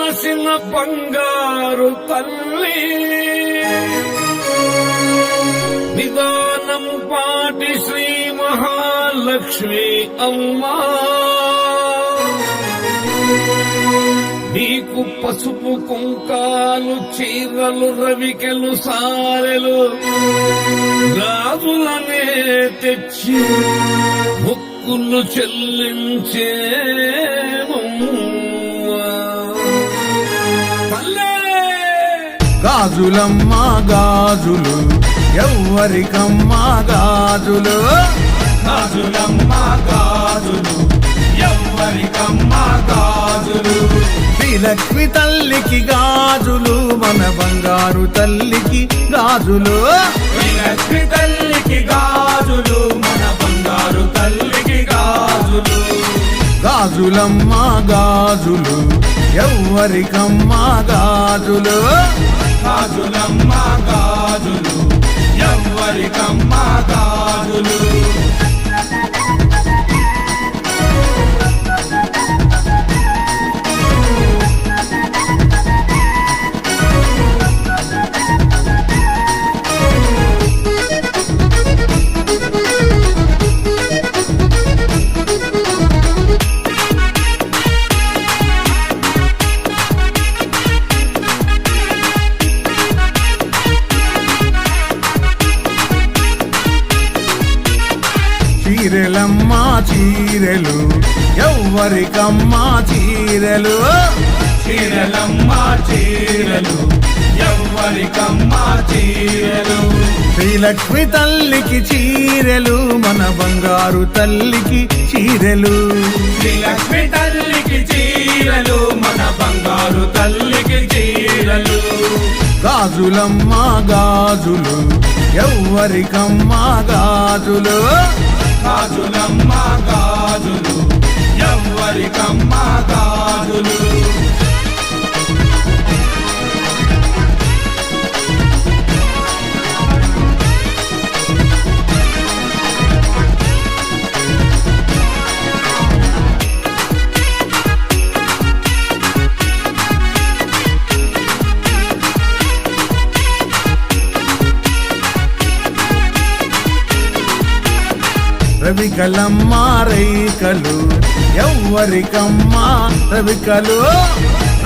కాసిన బంగారు తల్లి నిదానం పాటి శ్రీ మహాలక్ష్మి అమ్మా నీకు పసుపు కుంకాలు చీరలు రవికెలు సారెలు గాజులనే తెచ్చి మొక్కులు చెల్లించే గాజులమ్మా గాజులు ఎవ్వరికమ్మా గాజులు గాజులమ్మా గాజులు ఎవ్వరికమ్మా గాజులు శ్రీలక్ష్మి తల్లికి గాజులు మన బంగారు తల్లికి గాజులు శ్రీలక్ష్మి తల్లికి గాజులు మన బంగారు తల్లికి గాజులు గాజులమ్మా గాజులు ఎవ్వరికమ్మా గాజులు గాజులమ్మా గాజులు ఎవ్వరికమ్మా గాజులు చీరెలమ్మా చీరెలు ఎవ్వరికమ్మా చీరెలు చీరలమ్మా చీరలు ఎవ్వరికమ్మా చీరలు శ్రీలక్ష్మి తల్లికి చీరెలు మన బంగారు తల్లికి చీరెలు శ్రీలక్ష్మి తల్లికి చీరలు మన బంగారు తల్లికి చీరలు గాజులమ్మా గాజులు ఎవ్వరికమ్మా గాజులు గాజులమ్మా గాజులు ఎవ్వరికమ్మా గాజులు రవికలమ్మా రైకలు ఎవ్వరికమ్మా రవికలు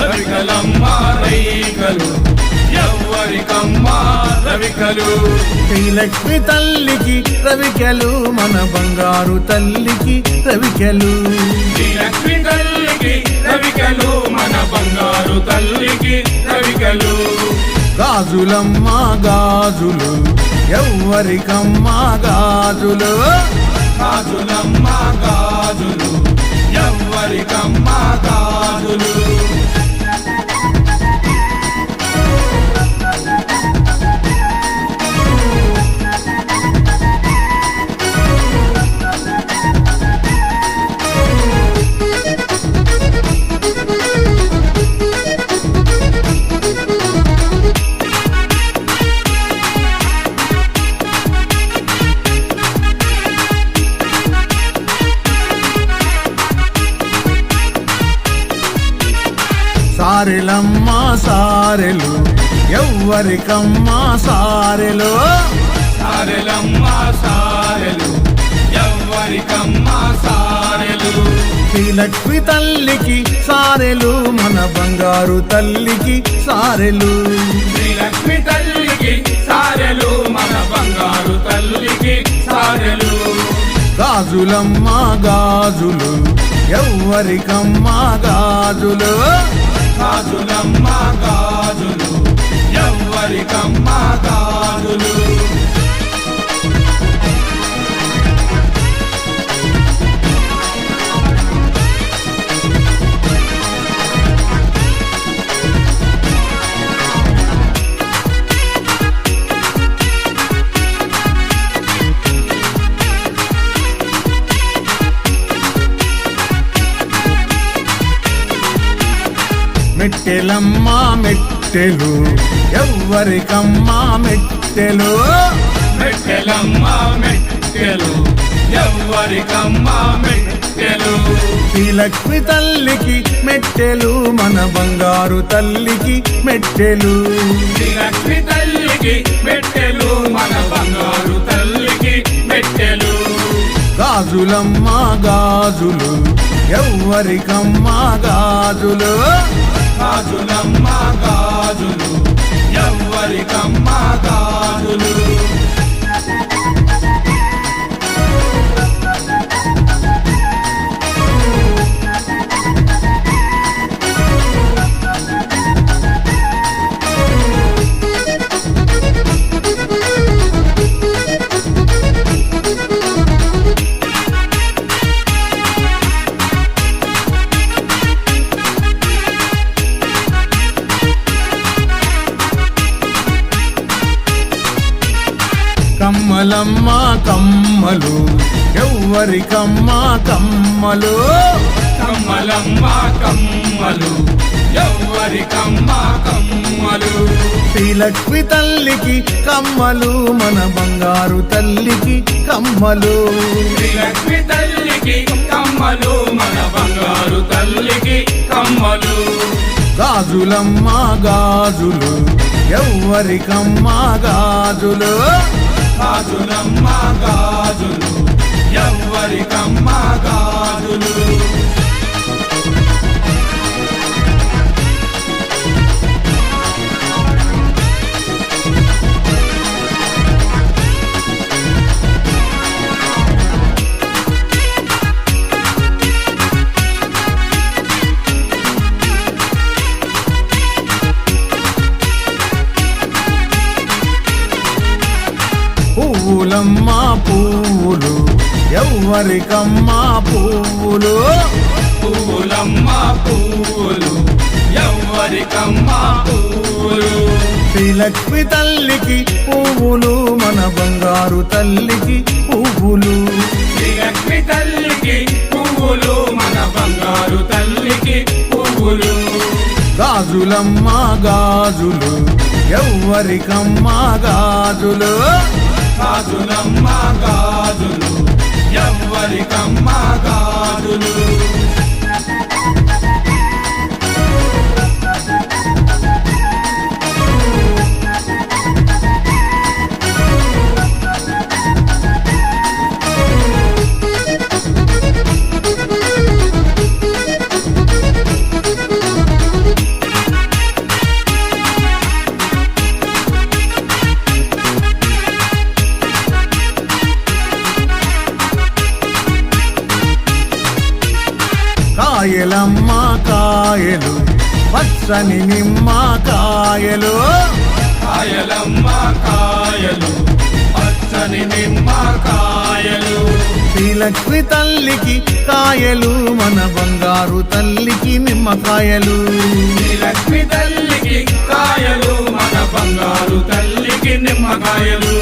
రవికలమ్మా రైకలు ఎవ్వరికమ్మా రవికలు శ్రీలక్ష్మి తల్లికి రవికలు మన బంగారు తల్లికి రవికలు శ్రీలక్ష్మి తల్లికి రవికలు మన బంగారు తల్లికి రవికలు గాజులమ్మా గాజులు ఎవ్వరికమ్మా గాజులు గాజులమ్మా గాజులు ఎవ్వరికమ్మా గాజులు సారెలమ్మా సారెలు ఎవ్వరికమ్మా సారెలు సారెలమ్మా సారెలు ఎవ్వరికమ్మా సారెలు శ్రీలక్ష్మి తల్లికి సారెలు మన బంగారు తల్లికి సారెలు శ్రీలక్ష్మి తల్లికి సారెలు మన బంగారు తల్లికి సారెలు గాజులమ్మా గాజులు ఎవ్వరికమ్మా గాజులు గాజులమ్మా గాజులు ఎవ్వరికమ్మా గాజులు మెట్టెలమ్మా మెట్టెలు ఎవ్వరికమ్మా మెట్టెలు మెట్టెలమ్మా మెట్టెలు ఎవ్వరికమ్మా మెట్టెలు శ్రీ లక్ష్మి తల్లికి మెట్టెలు మన బంగారు తల్లికి మెట్టెలు శ్రీ లక్ష్మి తల్లికి మెట్టెలు మన బంగారు తల్లికి మెట్టెలు గాజులమ్మ గాజులు ఎవ్వరికమ్మా గాజులు గాజులమ్మ గాజులు ఎవ్వరికమ్మా గాజులు కమ్మలమ్మ కమ్మలు ఎవ్వరికమ్మా కమ్మలు కమ్మలమ్మ కమ్మలు ఎవ్వరికమ్మా కమ్మలు శ్రీ లక్ష్మి తల్లికి కమ్మలు మన బంగారు తల్లికి కమ్మలు శ్రీ లక్ష్మి తల్లికి కమ్మలు మన బంగారు తల్లికి కమ్మలు గాజులమ్మ గాజులు ఎవ్వరికమ్మా గాజులు గాజులమ్మ గాజులు ఎవ్వరికమ్మా గాజులు పువ్వులమ్మ పువ్వులు ఎవ్వరికమ్మా పువ్వులు పువ్వులమ్మ పువ్వులు ఎవ్వరికమ్మా పువ్వులు శ్రీ లక్ష్మి తల్లికి పువ్వులు మన బంగారు తల్లికి పువ్వులు శ్రీ లక్ష్మి తల్లికి పువ్వులు మన బంగారు తల్లికి పువ్వులు గాజులమ్మ గాజులు ఎవ్వరికమ్మా గాజులు గాజులమ్మ గాజులు ఎవ్వరికమ్మా గాజులు కాయలమ్మ కాయలు పచ్చని నిమ్మ కాయలు కాయలమ్మ కాయలు పచ్చని నిమ్మ కాయలు శ్రీ లక్ష్మి తల్లికి కాయలు మన బంగారు తల్లికి నిమ్మకాయలు శ్రీ లక్ష్మి తల్లికి కాయలు మన బంగారు తల్లికి నిమ్మకాయలు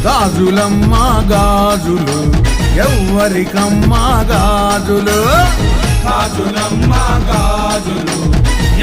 గాజులమ్మ గాజులు ఎవ్వరికమ్మా గాజులు గాజులమ్మ గాజులు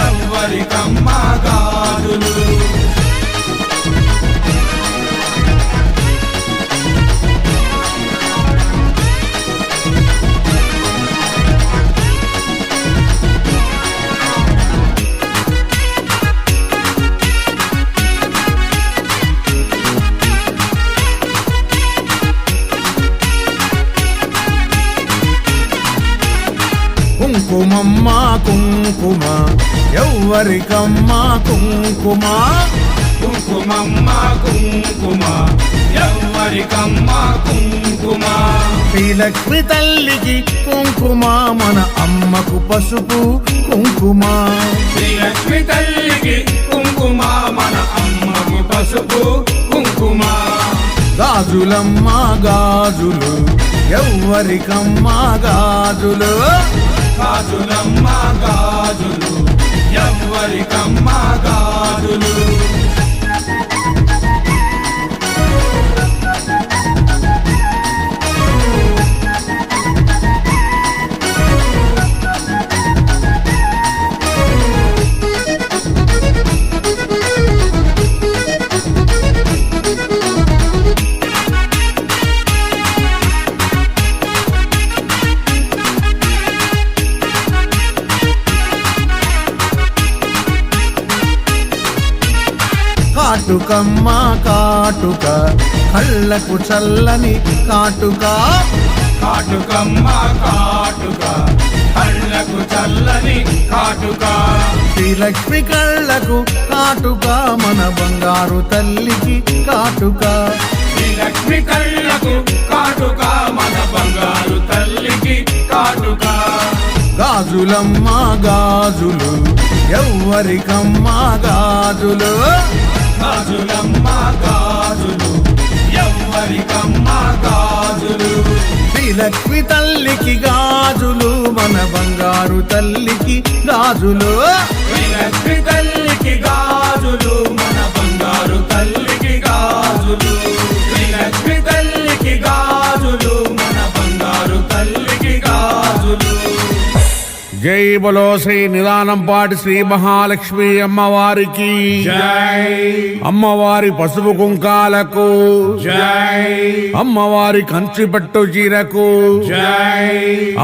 ఎవ్వరికమ్మా గాజులు కుంకుమమ్మ కుంకుమ ఎవ్వరికమ్మా కుంకుమ కుంకుమమ్మ కుంకుమ ఎవ్వరికమ్మా కుంకుమ శ్రీ లక్ష్మి తల్లికి కుంకుమ మన అమ్మకు పసుపు కుంకుమ శ్రీ లక్ష్మి తల్లికి కుంకుమ మన అమ్మకు పసుపు కుంకుమ గాజులమ్మ గాజులు ఎవ్వరికమ్మా గాజులు గాజులమ్మ గాజులు ఎవ్వరికమ్మా గాజులు కాటుకమ్మ కాటుక కళ్ళకు చల్లని కాటుక కాటుకమ్మ కాటుక కళ్ళకు చల్లని కాటుక శ్రీలక్ష్మి కళ్ళకు కాటుక మన బంగారు తల్లికి కాటుక శ్రీలక్ష్మి కళ్ళకు కాటుక మన బంగారు తల్లికి కాటుక గాజులమ్మ గాజులు ఎవ్వరికమ్మ గాజులు గాజులమ్మ గాజులు ఎవ్వరికమ్మ గాజులు శ్రీలక్ష్మి తల్లికి గాజులు మన బంగారు తల్లికి గాజులు శ్రీలక్ష్మి తల్లికి గాజులు మన బంగారు తల్లికి గాజులు శ్రీలక్ష్మి తల్లికి గాజులు మన బంగారు తల్లికి గాజులు జై బలో శ్రీ నిదానంపాటి శ్రీ మహాలక్ష్మి అమ్మవారికి జై అమ్మవారి పసుపు కుంకాలకు జై అమ్మవారి కంచిపట్టు చీరకు జై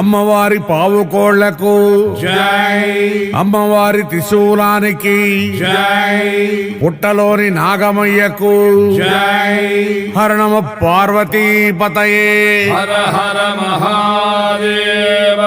అమ్మవారి పావు కోళ్లకు జై అమ్మవారి త్రిశూలానికి జై పుట్టలోని నాగమయ్యకు జై హర నమ పార్వతీపతయే హర హర మహాదేవ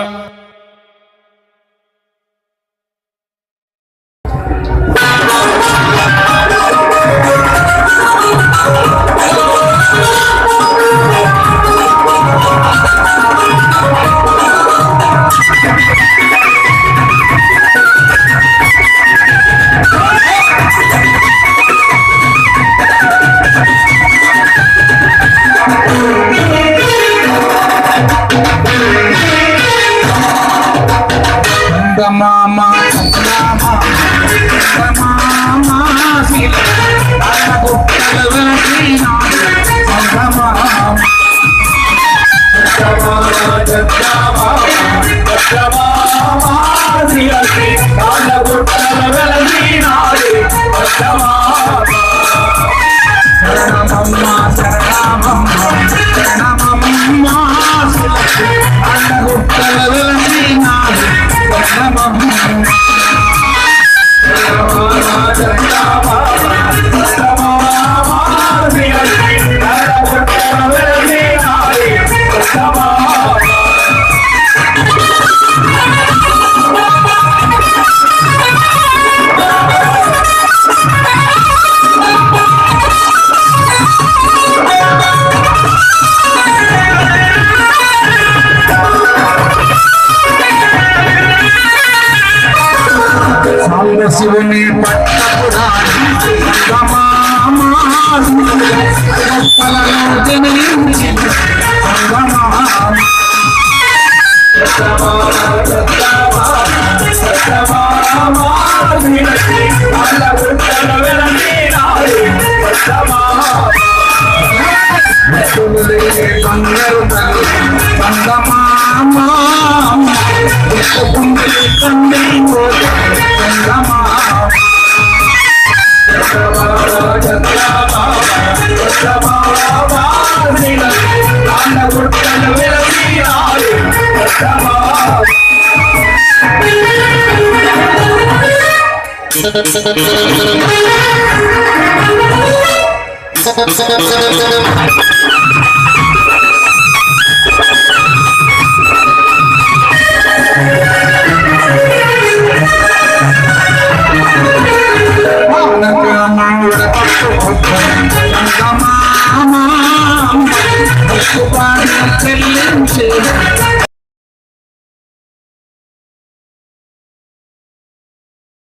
శివుని చెల్లించే